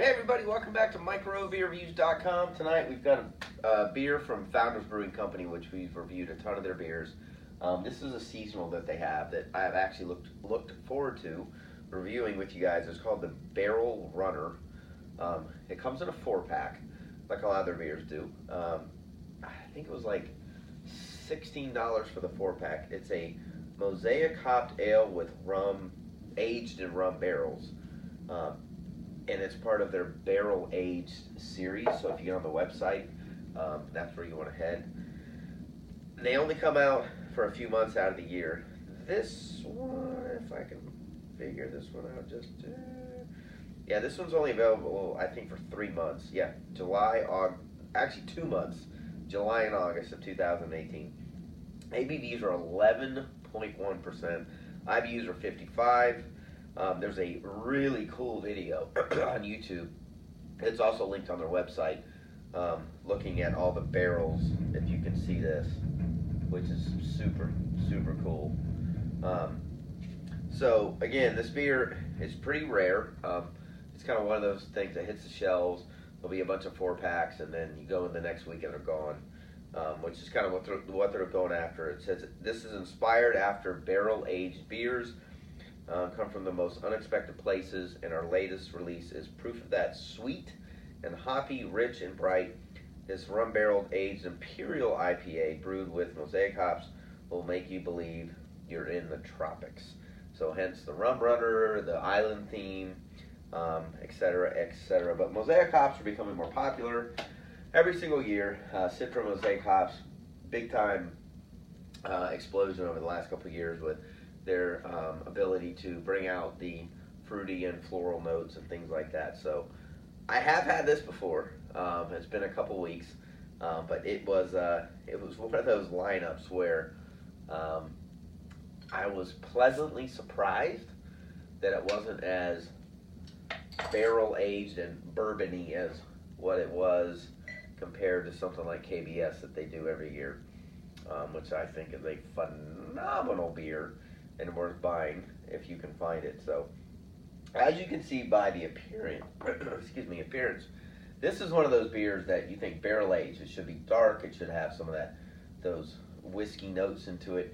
Hey everybody, welcome back to microbeerreviews.com. Tonight we've got a beer from Founders Brewing Company, which we've reviewed a ton of their beers. This is a seasonal that they have that I have actually looked forward to reviewing with you guys. It's called the Barrel Runner. It comes in a 4-pack, like a lot of their beers do. I think it was like $16 for the 4-pack. It's a Mosaic hopped ale with rum, aged in rum barrels. And it's part of their barrel aged series. So if you get on the website, that's where you want to head. They only come out for a few months out of the year. This one, if I can figure this one out, yeah, this one's only available, I think, for 3 months. Yeah, July, August, actually 2 months, July and August of 2018. ABVs are 11.1%. IBUs are 55. There's a really cool video on YouTube. It's also linked on their website, looking at all the barrels, if you can see this, which is super, super cool. So again, this beer is pretty rare. It's kind of one of those things that hits the shelves. There'll be a bunch of 4-packs, and then you go in the next week and they're gone, which is kind of what they're going after. It says this is inspired after barrel-aged beers. Come from the most unexpected places, and our latest release is proof of that. Sweet and hoppy, rich and bright. This rum barreled aged imperial IPA brewed with Mosaic hops will make you believe you're in the tropics. So hence the rum runner, the island theme, etc., etc. But Mosaic hops are becoming more popular every single year. Citra Mosaic hops, big time explosion over the last couple of years with their ability to bring out the fruity and floral notes and things like that. So I have had this before. It's been a couple weeks, but it was one of those lineups where I was pleasantly surprised that it wasn't as barrel aged and bourbony as what it was compared to something like KBS that they do every year, which I think is a phenomenal beer and worth buying if you can find it. So, as you can see by the appearance, this is one of those beers that you think barrel aged. It should be dark. It should have some of those whiskey notes into it.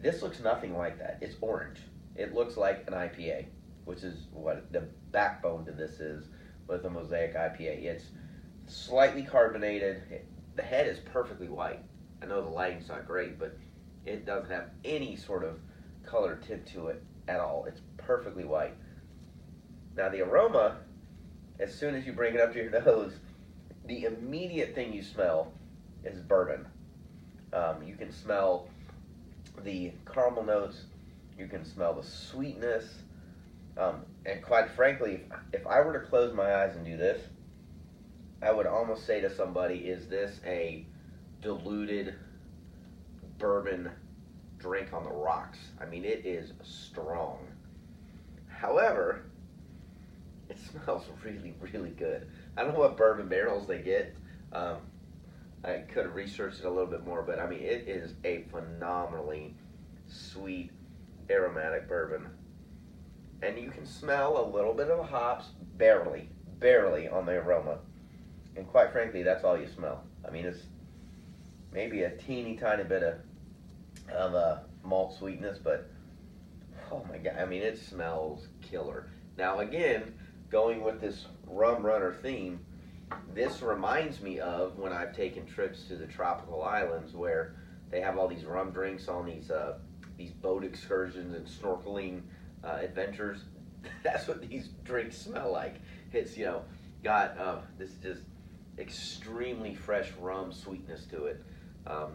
This looks nothing like that. It's orange. It looks like an IPA, which is what the backbone to this is with a Mosaic IPA. It's slightly carbonated. The head is perfectly white. I know the lighting's not great, but it doesn't have any sort of color tint to it at all. It's perfectly white. Now the aroma, as soon as you bring it up to your nose, the immediate thing you smell is bourbon. You can smell the caramel notes, you can smell the sweetness, and quite frankly, if I were to close my eyes and do this, I would almost say to somebody, is this a diluted bourbon drink on the rocks? I mean, it is strong. However, it smells really, really good. I don't know what bourbon barrels they get. I could have researched it a little bit more, but I mean, it is a phenomenally sweet, aromatic bourbon. And you can smell a little bit of hops, barely on the aroma. And quite frankly, that's all you smell. I mean, it's maybe a teeny tiny bit of malt sweetness, but oh my god, I mean, it smells killer. Now again, going with this rum runner theme, this reminds me of when I've taken trips to the tropical islands where they have all these rum drinks on these boat excursions and snorkeling adventures. That's what these drinks smell like. It's, got this just extremely fresh rum sweetness to it,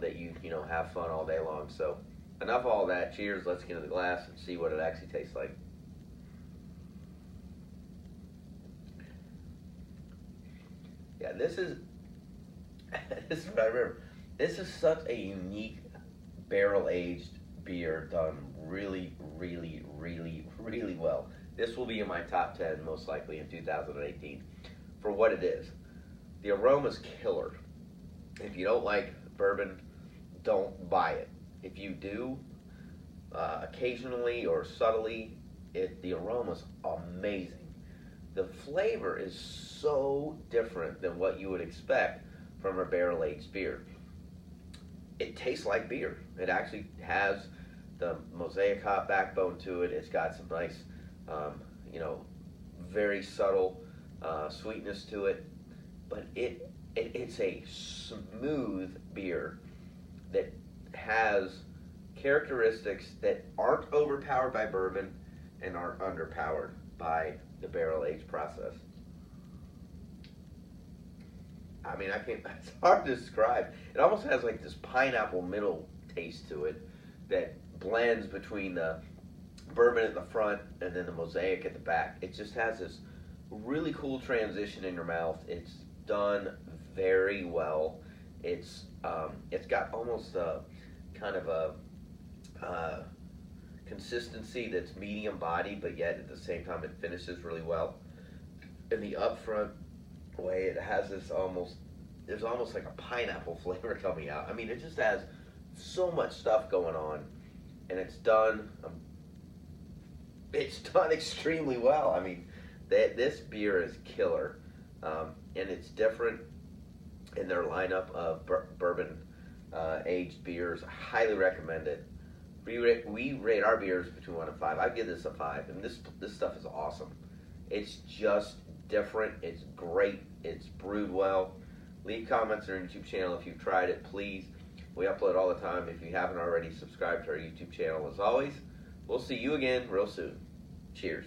that you have fun all day long. So enough of all that. Cheers. Let's get into the glass and see what it actually tastes like. Yeah, this is what I remember. This is such a unique barrel-aged beer done really, really, really, really well. This will be in my top 10 most likely in 2018 for what it is. The aroma's killer. If you don't like bourbon, don't buy it. If you do, occasionally or subtly, the aroma's amazing. the flavor is so different than what you would expect from a barrel-aged beer. It tastes like beer. It actually has the Mosaic hop backbone to it. It's got some nice, you know, very subtle sweetness to it, but it's a smooth beer that has characteristics that aren't overpowered by bourbon and aren't underpowered by the barrel age process. I mean, it's hard to describe. It almost has like this pineapple middle taste to it that blends between the bourbon at the front and then the Mosaic at the back. It just has this really cool transition in your mouth. It's done very well. It's got almost a kind of a consistency that's medium body, but yet at the same time it finishes really well. In the upfront way, it has there's almost like a pineapple flavor coming out. I mean, it just has so much stuff going on, and it's done extremely well. I mean, this beer is killer, and it's different in their lineup of bourbon aged beers. I highly recommend it. We rate our beers between 1 and 5. I give this a 5, and this stuff is awesome. It's just different. It's great. It's brewed well. Leave comments on our YouTube channel if you've tried it, please. We upload all the time. If you haven't already, subscribe to our YouTube channel. As always, we'll see you again real soon. Cheers.